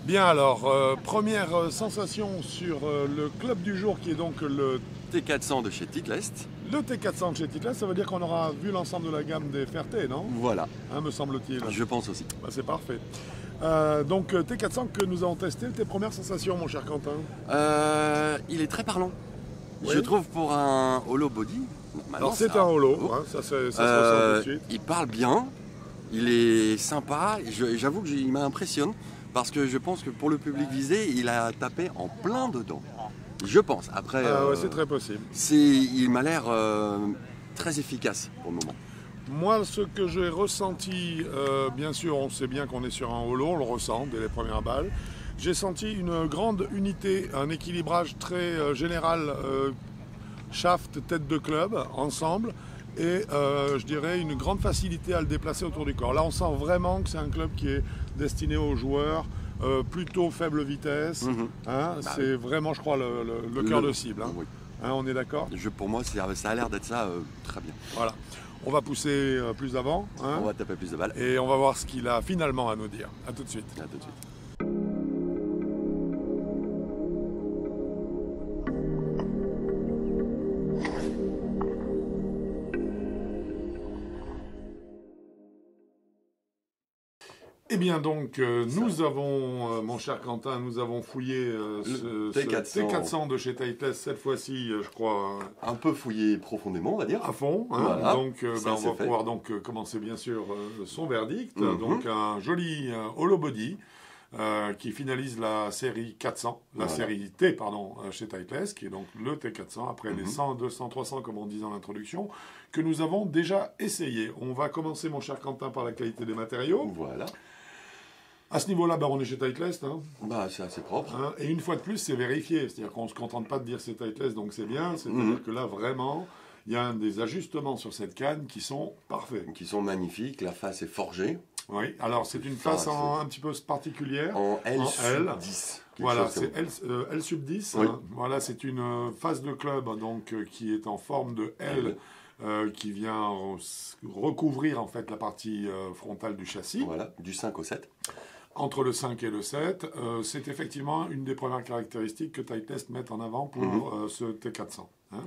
Bien alors, première sensation sur le club du jour qui est donc T400 de chez Titleist. le T400 de chez Titleist. Ça veut dire qu'on aura vu l'ensemble de la gamme des Ferté, non? Voilà, Hein, me semble-t-il. je pense aussi. Bah, c'est parfait. Donc T400 que nous avons testé, tes premières sensations mon cher Quentin? Il est très parlant. Oui. Je trouve pour un hollow body. Alors c'est un holo, hein, ça se ressent tout de suite. Il parle bien, il est sympa. J'avoue qu'il m'impressionne parce que je pense que pour le public visé, il a tapé en plein dedans. Je pense. Après, Ouais, c'est très possible. il m'a l'air très efficace pour le moment. Moi, ce que j'ai ressenti, bien sûr, on sait bien qu'on est sur un holo, on le ressent dès les premières balles. J'ai senti une grande unité, un équilibrage très général, shaft, tête de club, ensemble, et je dirais une grande facilité à le déplacer autour du corps. Là, on sent vraiment que c'est un club qui est destiné aux joueurs plutôt faible vitesse. Hein, Bah c'est vraiment, je crois, le cœur de cible. Hein. Oui. Hein, on est d'accord? Pour moi, ça a l'air d'être ça très bien. Voilà. On va pousser plus avant. Hein, On va taper plus de balles. et on va voir ce qu'il a finalement à nous dire. A tout de suite. À tout de suite. Eh bien donc, nous avons, mon cher Quentin, nous avons fouillé ce T400 de chez Titleist, cette fois-ci, je crois, Un peu fouillé profondément, on va dire. à fond. Hein. Voilà. Donc, Ça, on c'est va fait. pouvoir donc commencer bien sûr son verdict. Mhm. Donc un joli hollow body qui finalise la série 400, la Voilà. série T, pardon, chez Titleist, qui est donc le T400, après les 100, 200, 300, comme on disait en introduction, que nous avons déjà essayé. On va commencer, mon cher Quentin, par la qualité des matériaux. Voilà. À ce niveau-là, on est chez Titleist. Hein, Bah, c'est assez propre. hein, et une fois de plus, c'est vérifié. C'est-à-dire qu'on ne se contente pas de dire c'est Titleist, donc c'est bien. C'est-à-dire que là, vraiment, il y a des ajustements sur cette canne qui sont parfaits. Qui sont magnifiques. La face est forgée. Oui, alors c'est une face un petit peu particulière. En L En sub L. 10. Quelque Voilà, chose c'est comme- L sub 10. Oui. Hein. Voilà, c'est une face de club donc, qui est en forme de L. Qui vient recouvrir en fait la partie frontale du châssis. Voilà, du 5 au 7. Entre le 5 et le 7, c'est effectivement une des premières caractéristiques que Titleist met en avant pour ce T400. Hein.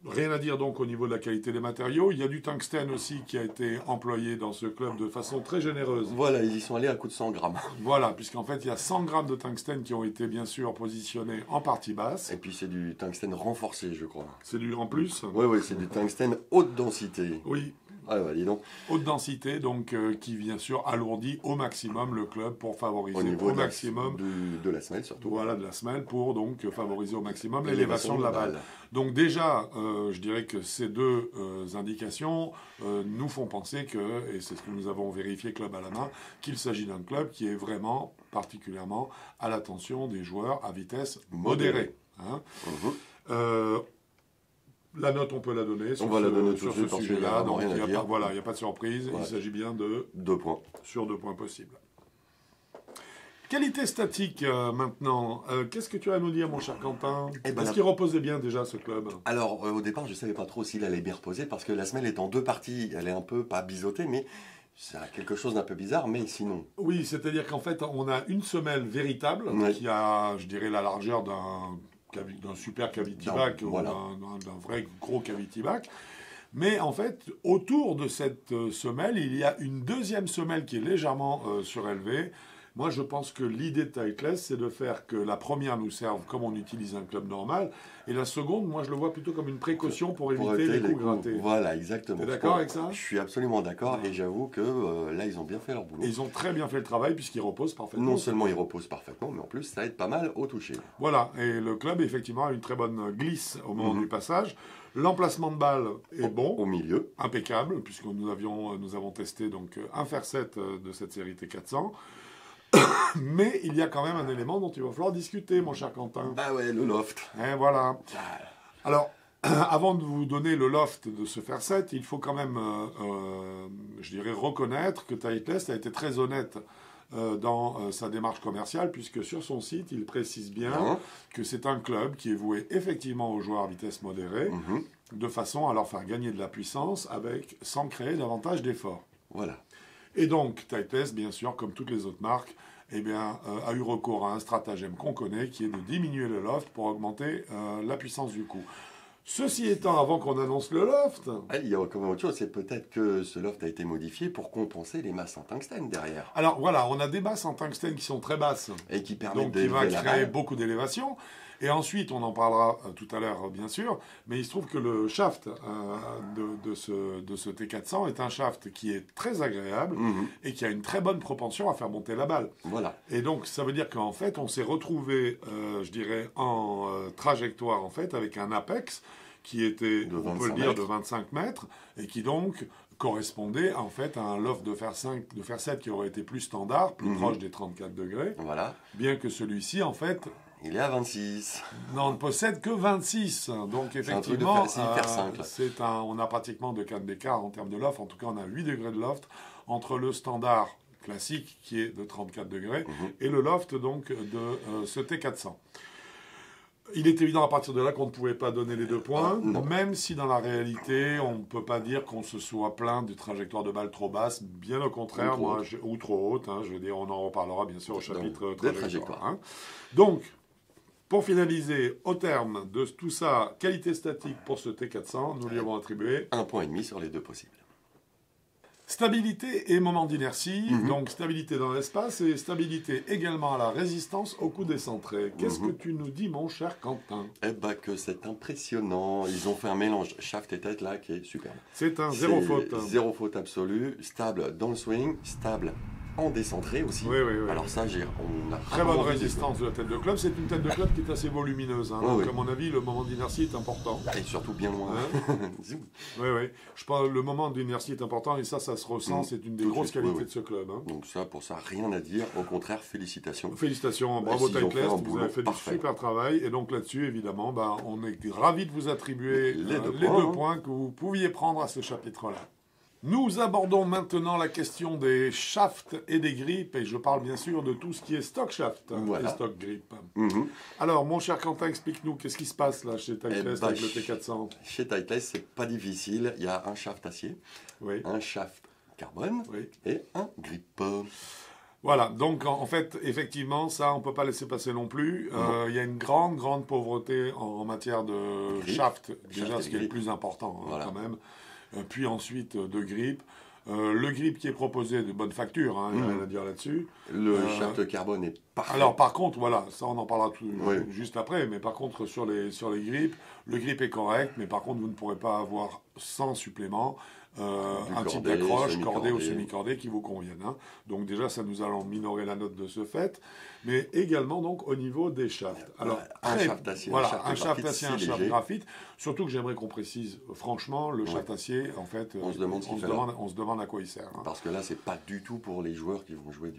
Rien à dire donc au niveau de la qualité des matériaux. Il y a du tungstène aussi qui a été employé dans ce club de façon très généreuse. Voilà, ils y sont allés à coup de 100 grammes. Voilà, puisqu'en fait il y a 100 grammes de tungstène qui ont été bien sûr positionnés en partie basse. Et puis c'est du tungstène renforcé, je crois. C'est du en plus. Oui, oui, c'est du tungstène haute densité. Oui, Ah ouais, dis donc. haute densité, donc qui bien sûr alourdit au maximum le club pour favoriser Au niveau au maximum de la semelle surtout. voilà, de la semelle pour donc favoriser au maximum l'élévation de la balle. Donc déjà, je dirais que ces deux indications nous font penser que, et c'est ce que nous avons vérifié club à la main, qu'il s'agit d'un club qui est vraiment particulièrement à l'attention des joueurs à vitesse modérée. Hein. La note, on peut la donner sur On va la donner tout sur de ce suite parce qu'il y a sujet-là. vraiment Donc, rien à il n'y a, dire. voilà, il y a pas de surprise. Ouais. Il s'agit bien de 2 points. sur 2 points possibles. Qualité statique maintenant. Qu'est-ce que tu as à nous dire, mon cher Quentin? Eh ben, Est-ce qu'il reposait bien déjà ce club? Alors, au départ, je ne savais pas trop s'il allait bien reposer parce que la semelle est en 2 parties. Elle est un peu, pas biseautée, mais ça a quelque chose d'un peu bizarre, mais sinon. Oui, c'est-à-dire qu'en fait, on a une semelle véritable Ouais. qui a, je dirais, la largeur d'un super cavity back ou Voilà. d'un vrai gros cavity back. Mais en fait, autour de cette semelle, il y a une deuxième semelle qui est légèrement surélevée. Moi, je pense que l'idée de Titleist, c'est de faire que la première nous serve comme on utilise un club normal, et la seconde, moi, je le vois plutôt comme une précaution pour éviter les coups grattés. Voilà, exactement. T'es d'accord avec ça? Je suis absolument d'accord et j'avoue que là, ils ont bien fait leur boulot. Et ils ont très bien fait le travail puisqu'ils reposent parfaitement. Non seulement ils reposent parfaitement, mais en plus, ça aide pas mal au toucher. Voilà, et le club, effectivement, a une très bonne glisse au moment du passage. L'emplacement de balle est bon, Au milieu. impeccable, puisque nous avons testé donc un fer 7 de cette série T400. Mais il y a quand même un élément dont il va falloir discuter, mon cher Quentin. Bah ouais, le loft. Et voilà. Alors, avant de vous donner le loft de ce fer 7, il faut quand même, je dirais, reconnaître que Titleist a été très honnête dans sa démarche commerciale, puisque sur son site, il précise bien que c'est un club qui est voué effectivement aux joueurs à vitesse modérée, de façon à leur faire gagner de la puissance sans créer davantage d'efforts. Voilà. Et donc, Titleist, bien sûr, comme toutes les autres marques, eh bien, a eu recours à un stratagème qu'on connaît, qui est de diminuer le loft pour augmenter la puissance du coup. Ceci étant, avant qu'on annonce le loft... Il y a quand même autre chose, c'est peut-être que ce loft a été modifié pour compenser les masses en tungstène derrière. Alors voilà, on a des masses en tungstène qui sont très basses. Et qui permettent donc qui va d'élever la créer balle. beaucoup d'élévation. Et ensuite, on en parlera tout à l'heure, bien sûr, mais il se trouve que le shaft de ce T400 est un shaft qui est très agréable et qui a une très bonne propension à faire monter la balle. Voilà. Et donc, ça veut dire qu'en fait, on s'est retrouvé, je dirais, en trajectoire, en fait, avec un apex qui était, on peut le dire, de 25 mètres, et qui donc correspondait en fait à un loft de fer 5, de fer 7 qui aurait été plus standard, plus proche des 34 degrés. Voilà. Bien que celui-ci, en fait... Il est à 26. n'en possède que 26. Donc effectivement, c'est un truc de fer 5, on a pratiquement 2 cas d'écart en termes de loft. En tout cas, on a 8 degrés de loft entre le standard classique qui est de 34 degrés et le loft donc de ce T400. Il est évident à partir de là qu'on ne pouvait pas donner les 2 points, même si dans la réalité, on ne peut pas dire qu'on se soit plaint de trajectoires de balles trop basses, bien au contraire, ou trop hautes. Je veux dire, on en reparlera bien sûr au chapitre trajectoire. Donc, pour finaliser, au terme de tout ça, qualité statique pour ce T400, nous lui avons attribué 1,5 point sur les 2 possibles. Stabilité et moment d'inertie, donc stabilité dans l'espace et stabilité également à la résistance au coup décentré. Qu'est-ce que tu nous dis, mon cher Quentin? Eh bien que c'est impressionnant. Ils ont fait un mélange shaft et tête là qui est superbe. C'est un zéro faute. Zéro faute absolue, stable dans le swing, stable en décentré aussi. Oui. Alors ça, on a très bonne résistance de la tête de club. C'est une tête de club qui est assez volumineuse. Donc, à mon avis, le moment d'inertie est important. Et surtout bien loin. Oui. Je pense le moment d'inertie est important et ça se ressent. C'est une des grosses qualités de ce club. Donc ça, pour ça, rien à dire. Au contraire, félicitations. Félicitations, bravo Titleist. Vous avez fait du super travail. Et donc là-dessus, évidemment, on est ravis de vous attribuer les deux points que vous pouviez prendre à ce chapitre-là. Nous abordons maintenant la question des shafts et des grippes, et je parle bien sûr de tout ce qui est stock shaft et stock grip. Alors, mon cher Quentin, explique-nous, qu'est-ce qui se passe là chez Titleist avec le T400? Chez Titleist, c'est pas difficile. Il y a un shaft acier, un shaft carbone et un grip. Voilà, donc en fait, effectivement, ça, on ne peut pas laisser passer non plus. Il y a une grande pauvreté en matière de shaft, déjà ce qui est le plus important quand même. Puis ensuite de grip. Le grip qui est proposé de bonne facture, il n'y a rien à dire là-dessus. Le shaft carbone est parfait. Alors par contre, voilà, ça on en parlera juste après, mais par contre sur les grips, le grip est correct, mais par contre vous ne pourrez pas avoir sans supplément un type d'accroche cordé ou semi-cordé qui vous convienne. Donc déjà, ça nous allons minorer la note de ce fait, mais également donc au niveau des shafts. Alors un shaft acier, un shaft acier, un shaft graphite. Surtout que j'aimerais qu'on précise franchement, le shaft acier, en fait, on se demande à quoi il sert. Parce que là, c'est pas du tout pour les joueurs qui vont jouer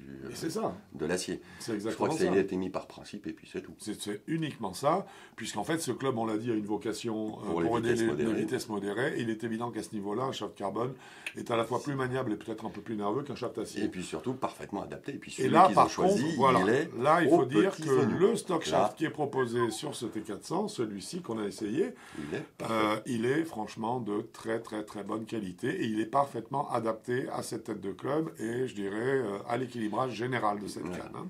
de l'acier. C'est exactement ça. Je crois que ça a été mis par principe et puis c'est tout. C'est uniquement ça, puisqu'en fait, ce club, on l'a dit, a une vocation pour aider les vitesses modérées. Il est évident qu'à ce niveau-là, un shaft carbone est à la fois plus maniable et peut-être un peu plus nerveux qu'un shaft acier. Et puis surtout parfaitement adapté. Et puis celui et là, qu'ils par ont choisi, contre, il faut dire que le stock shaft qui est proposé sur ce T400, celui-ci qu'on a essayé, il est franchement de très bonne qualité et il est parfaitement adapté à cette tête de club et je dirais à l'équilibrage général de cette canne.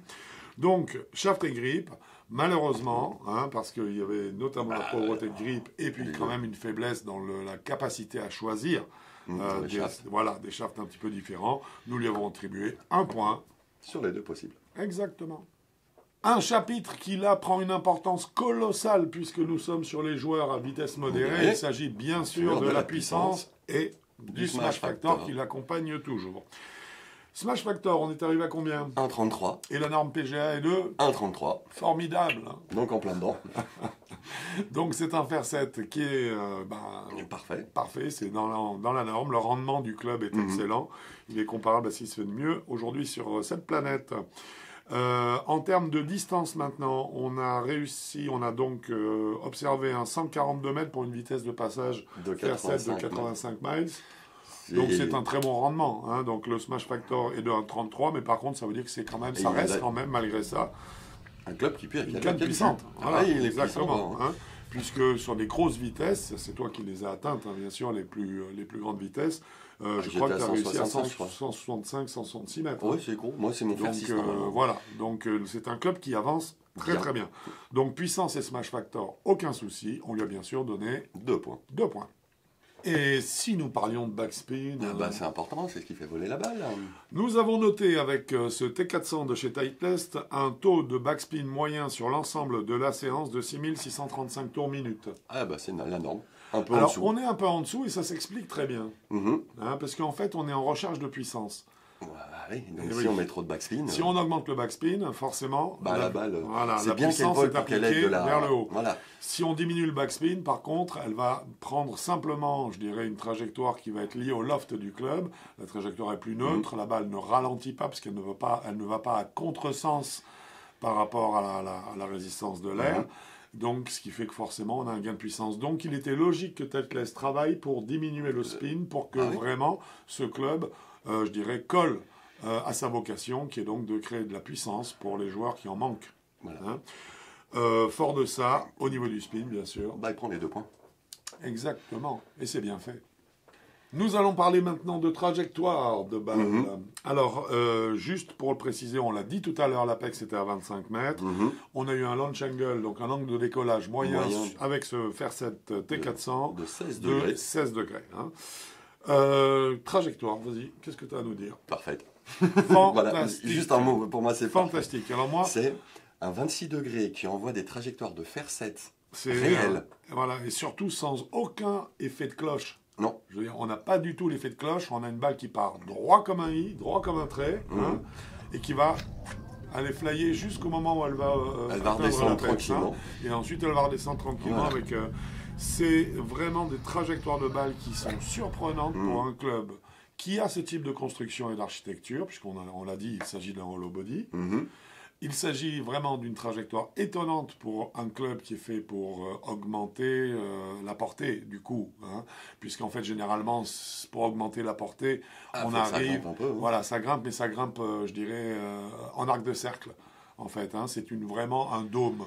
Donc, shaft et grip, malheureusement, parce qu'il y avait notamment la pauvreté de grip et puis quand même une faiblesse dans la capacité à choisir des shafts un petit peu différents, nous lui avons attribué 1 point. Sur les 2 possibles. Exactement. Un chapitre qui là prend une importance colossale puisque nous sommes sur les joueurs à vitesse modérée. Il s'agit bien sûr de la puissance et du smash factor qui l'accompagne toujours. Smash factor, on est arrivé à combien? 1,33. Et la norme PGA est de 1,33. Formidable. Donc en plein dedans. Donc c'est un fer 7 qui est parfait. Parfait, c'est dans la norme. Le rendement du club est excellent. Il est comparable à ce qui se fait de mieux aujourd'hui sur cette planète. En termes de distance maintenant, on a donc observé un 142 mètres pour une vitesse de passage fer 7 de 85 miles. Donc c'est un très bon rendement. Donc le smash factor est de 1,33, mais par contre ça veut dire que c'est quand même, reste quand même malgré ça un club qui peut une canne puissante. Voilà, exactement. puisque sur des grosses vitesses, c'est toi qui les as atteintes, hein, bien sûr, les plus grandes vitesses, je crois que tu as réussi à 165, 166 mètres. Oui, c'est gros. Moi, c'est mon fer 6. Voilà, donc c'est un club qui avance très bien. Donc puissance et smash factor, aucun souci. On lui a bien sûr donné 2 points. 2 points. Et si nous parlions de backspin... c'est important, c'est ce qui fait voler la balle. Nous avons noté avec ce T400 de chez Titleist un taux de backspin moyen sur l'ensemble de la séance de 6635 tours minute. C'est la norme. Un peu Alors, en dessous. on est un peu en dessous et ça s'explique très bien. Parce qu'en fait, on est en recherche de puissance. Oui, donc si on met trop de backspin... Si on augmente le backspin, forcément... la balle, c'est bien qu'elle vole pour qu'elle aide vers le haut. Voilà. Si on diminue le backspin, par contre, elle va prendre simplement, je dirais, une trajectoire qui va être liée au loft du club. La trajectoire est plus neutre, la balle ne ralentit pas parce qu'elle ne va pas à contresens par rapport à la résistance de l'air. Donc, ce qui fait que forcément, on a un gain de puissance. Donc, il était logique que Titleist travaille pour diminuer le spin, pour que vraiment ce club, je dirais, colle à sa vocation, qui est donc de créer de la puissance pour les joueurs qui en manquent. Voilà. Fort de ça, au niveau du spin, bien sûr. Il prend les 2 points. Exactement, et c'est bien fait. Nous allons parler maintenant de trajectoire de balle. Alors, juste pour le préciser, on l'a dit tout à l'heure, l'Apex était à 25 mètres. On a eu un launch angle, donc un angle de décollage moyen. Avec ce Fairset T400 de 16 degrés. Trajectoire, vas-y, qu'est-ce que tu as à nous dire? Parfait. Fantastique. Juste un mot, pour moi c'est fantastique. Parfait. Alors moi, c'est un 26 degrés qui envoie des trajectoires de Fairset réelles. Voilà, et surtout sans aucun effet de cloche. Non. Je veux dire, on n'a pas du tout l'effet de cloche, on a une balle qui part droit comme un i, droit comme un trait, et qui va aller flyer jusqu'au moment où elle va redescendre tranquillement. Et ensuite elle va redescendre tranquillement avec... c'est vraiment des trajectoires de balles qui sont surprenantes pour un club qui a ce type de construction et d'architecture, puisqu'on l'a dit, il s'agit d'un hollow body. Il s'agit vraiment d'une trajectoire étonnante pour un club qui est fait pour augmenter la portée du coup, puisqu'en fait généralement pour augmenter la portée, on arrive, voilà, ça grimpe, mais ça grimpe, je dirais, en arc de cercle. En fait, c'est vraiment un dôme.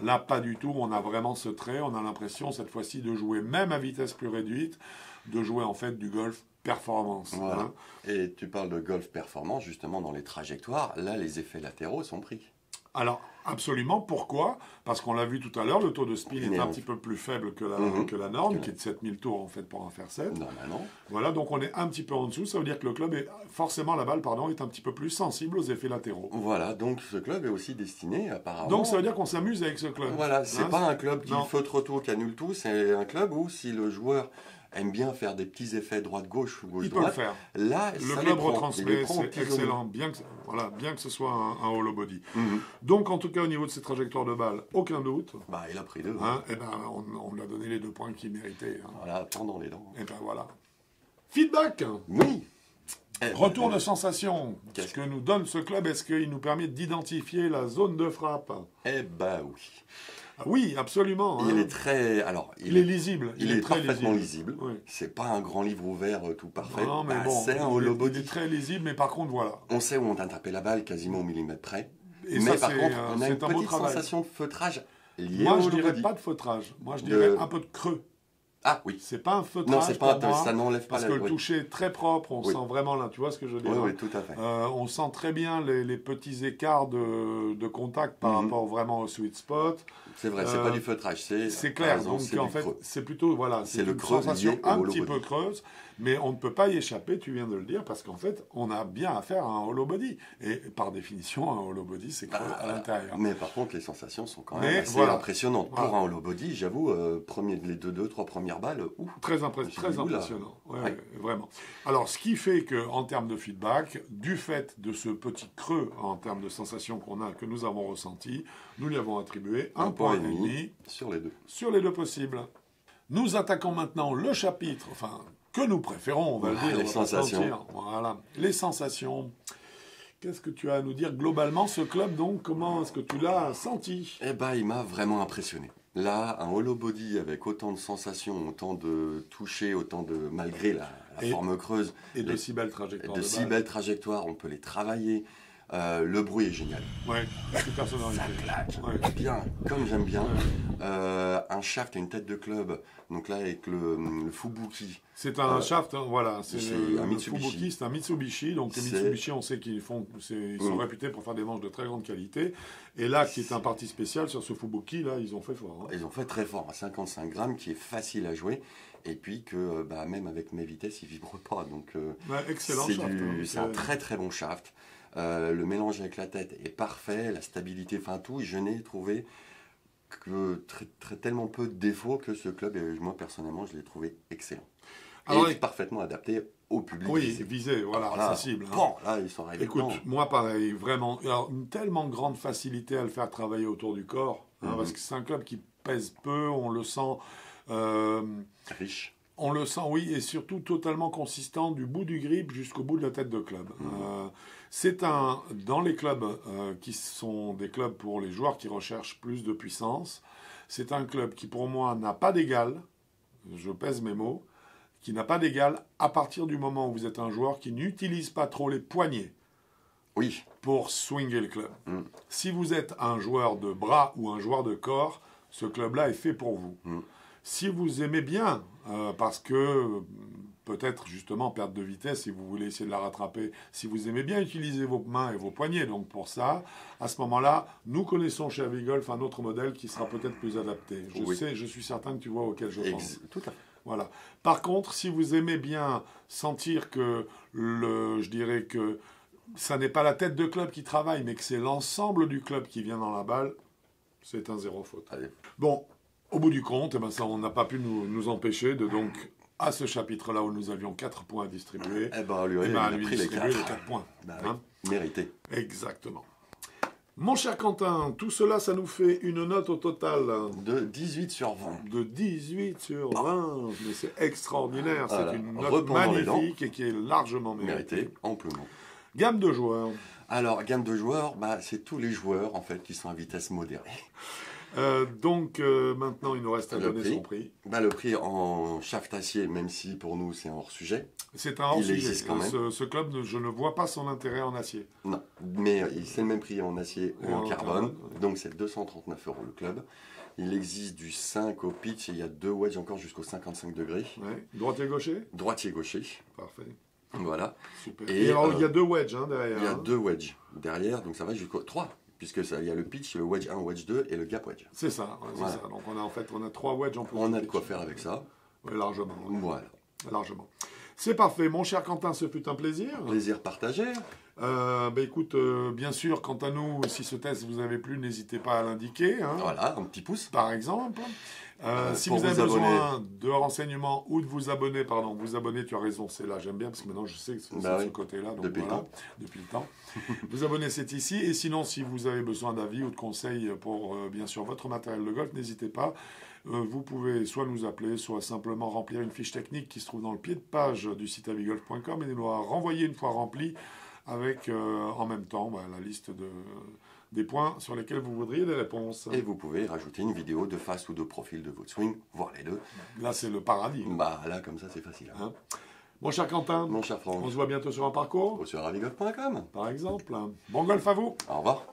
Là, pas du tout. On a vraiment ce trait. On a l'impression cette fois-ci de jouer même à vitesse plus réduite, de jouer en fait du golf performance. Voilà. Et tu parles de golf performance, justement, dans les trajectoires. Là, les effets latéraux sont pris. Alors, absolument. Pourquoi? Parce qu'on l'a vu tout à l'heure, le taux de spin est un petit peu plus faible que la norme, qui est de 7000 tours, en fait, pour un Fairset. Normalement. Voilà, donc on est un petit peu en dessous. Ça veut dire que le club forcément, la balle, est un petit peu plus sensible aux effets latéraux. Voilà, donc ce club est aussi destiné, apparemment... Donc ça veut dire qu'on s'amuse avec ce club. Voilà, c'est pas un club qui feutre tout, qui annule tout. C'est un club où, si le joueur aime bien faire des petits effets droite-gauche ou gauche-droite, il peut le faire. Là, le club retransmet, c'est excellent, bien que ce soit un hollow body. Donc, en tout cas, au niveau de ses trajectoires de balle, aucun doute. Il a pris 2. On lui a donné les 2 points qu'il méritait. Voilà, pendant les dents. Et voilà. Feedback. Oui. Retour de sensation. Ce que nous donne ce club, est-ce qu'il nous permet d'identifier la zone de frappe? Oui. Oui, absolument. Il est très... Alors, il est lisible. Il est très parfaitement lisible. Oui. C'est pas un grand livre ouvert tout parfait. Non, mais bon, c'est un hollow body. Il est très lisible, mais par contre, voilà. On sait où on a tapé la balle quasiment au millimètre près. Et mais ça, par contre, on a une petite sensation de feutrage liée au hollow body. Moi, je dirais pas de feutrage. Moi, je dirais un peu de creux. Ah oui. C'est pas un feutrage. Non, c'est pas ça n'enlève pas parce que le toucher est très propre, on sent vraiment là, tu vois ce que je veux dire? Oui, tout à fait. On sent très bien les petits écarts de contact par rapport vraiment au sweet spot. C'est vrai, c'est pas du feutrage, c'est clair. Donc en fait, c'est plutôt c'est une sensation un petit peu creuse, mais on ne peut pas y échapper, tu viens de le dire, parce qu'en fait, on a bien affaire à un hollow body. Et par définition, un hollow body, c'est creux à l'intérieur. Mais par contre, les sensations sont quand même assez impressionnantes. Pour un hollow body, j'avoue, les 2-3 premières balles, très impressionnant, vraiment. Alors, ce qui fait qu'en termes de feedback, du fait de ce petit creux en termes de sensations que nous avons ressenti, nous lui avons attribué un point et demi sur les 2. Sur les 2 possibles. Nous attaquons maintenant le chapitre, que nous préférons, on va le dire. Les sensations. Voilà, les sensations. Qu'est-ce que tu as à nous dire globalement, ce club, donc, comment est-ce que tu l'as senti? Il m'a vraiment impressionné. Là, un hollow body avec autant de sensations, autant de toucher, malgré la forme creuse. Et de si belles trajectoires. Belles trajectoires, on peut les travailler. Le bruit est génial. Ouais, super sonorité. Ça claque. Ouais. Bien, comme j'aime bien. Un shaft et une tête de club. Donc là, avec le Fubuki. C'est un shaft, hein, voilà. c'est Le un Mitsubishi. Fubuki, c'est un Mitsubishi. Donc les Mitsubishi, on sait qu'ils sont réputés pour faire des manches de très grande qualité. Et là, qui est un parti spécial sur ce Fubuki, là, ils ont fait fort. Hein. Ils ont fait très fort, à 55 grammes, qui est facile à jouer. Et puis que même avec mes vitesses, il vibre pas. Donc excellent shaft. c'est un très très bon shaft. Le mélange avec la tête est parfait, la stabilité, enfin tout. Je n'ai trouvé que tellement peu de défauts que ce club, et moi personnellement, je l'ai trouvé excellent. Alors, et parfaitement adapté au public. Oui, visé, voilà, accessible. Hein. Bon, là, ils sont arrivés. Écoute, moi pareil, vraiment, alors, une tellement grande facilité à le faire travailler autour du corps, hein, parce que c'est un club qui pèse peu, on le sent... riche. On le sent, oui, et surtout totalement consistant du bout du grip jusqu'au bout de la tête de club. C'est dans les clubs qui sont des clubs pour les joueurs qui recherchent plus de puissance, c'est un club qui pour moi n'a pas d'égal, je pèse mes mots, qui n'a pas d'égal à partir du moment où vous êtes un joueur qui n'utilise pas trop les poignets pour swinger le club. Si vous êtes un joueur de bras ou un joueur de corps, ce club-là est fait pour vous. Si vous aimez bien, parce que peut-être justement perte de vitesse, si vous voulez essayer de la rattraper, si vous aimez bien utiliser vos mains et vos poignets, donc pour ça, à ce moment-là, nous connaissons chez Avigolf un autre modèle qui sera peut-être plus adapté. Je suis certain que tu vois auquel je pense. Tout à fait. Voilà. Par contre, si vous aimez bien sentir que je dirais que ça n'est pas la tête de club qui travaille, mais que c'est l'ensemble du club qui vient dans la balle, c'est un zéro faute. Allez. Bon. Au bout du compte, ça, on n'a pas pu nous empêcher de donc, à ce chapitre-là où nous avions 4 points à distribuer, lui pris les 4 points. Mérité. Exactement. Mon cher Quentin, tout cela, ça nous fait une note au total de 18 sur 20. De 18 sur 20. Mais c'est extraordinaire. Voilà. C'est une note magnifique et qui est largement méritée. Amplement. Gamme de joueurs. Alors, gamme de joueurs, c'est tous les joueurs en fait qui sont à vitesse modérée. Donc maintenant il nous reste à donner son prix. Le prix en shaft acier, même si pour nous c'est un hors sujet. C'est un hors sujet. Existe quand même. Ce club, je ne vois pas son intérêt en acier. Non, mais c'est le même prix en acier ou en carbone. Donc c'est 239 € le club. Il existe du 5 au pitch et il y a 2 wedges encore jusqu'au 55 degrés. Ouais. Droitier-gaucher. Droitier-gaucher. Parfait. Voilà. Super. Et alors il y a 2 wedges derrière. Il y a 2 wedges derrière, donc ça va jusqu'au 3. Puisque il y a le pitch, le wedge 1, wedge 2 et le gap wedge. C'est ça, voilà. Ça. Donc on a 3 wedges en plus. On a de quoi faire avec ça. Oui, largement. Ouais. Voilà. Largement. C'est parfait. Mon cher Quentin, ce fut un plaisir. Plaisir partagé. Écoute, bien sûr, quant à nous, si ce test vous avait plu, n'hésitez pas à l'indiquer. Hein, voilà, un petit pouce. Par exemple. Si vous avez besoin de renseignements ou de vous abonner, tu as raison, c'est là, j'aime bien, parce que maintenant je sais que c'est ce côté-là. Depuis le temps. Vous abonner, c'est ici. Et sinon, si vous avez besoin d'avis ou de conseils pour, bien sûr, votre matériel de golf, n'hésitez pas. Vous pouvez soit nous appeler, soit simplement remplir une fiche technique qui se trouve dans le pied de page du site avigolf.com et nous la renvoyer une fois remplie avec, en même temps, la liste des points sur lesquels vous voudriez des réponses. Et vous pouvez rajouter une vidéo de face ou de profil de votre swing, voir les deux. Là, c'est le paradis. Là, comme ça, c'est facile. Hein. Mon cher Quentin, mon cher Franck, on se voit bientôt sur un parcours. Ou sur avigolf.com. Par exemple. Bon golf à vous. Au revoir.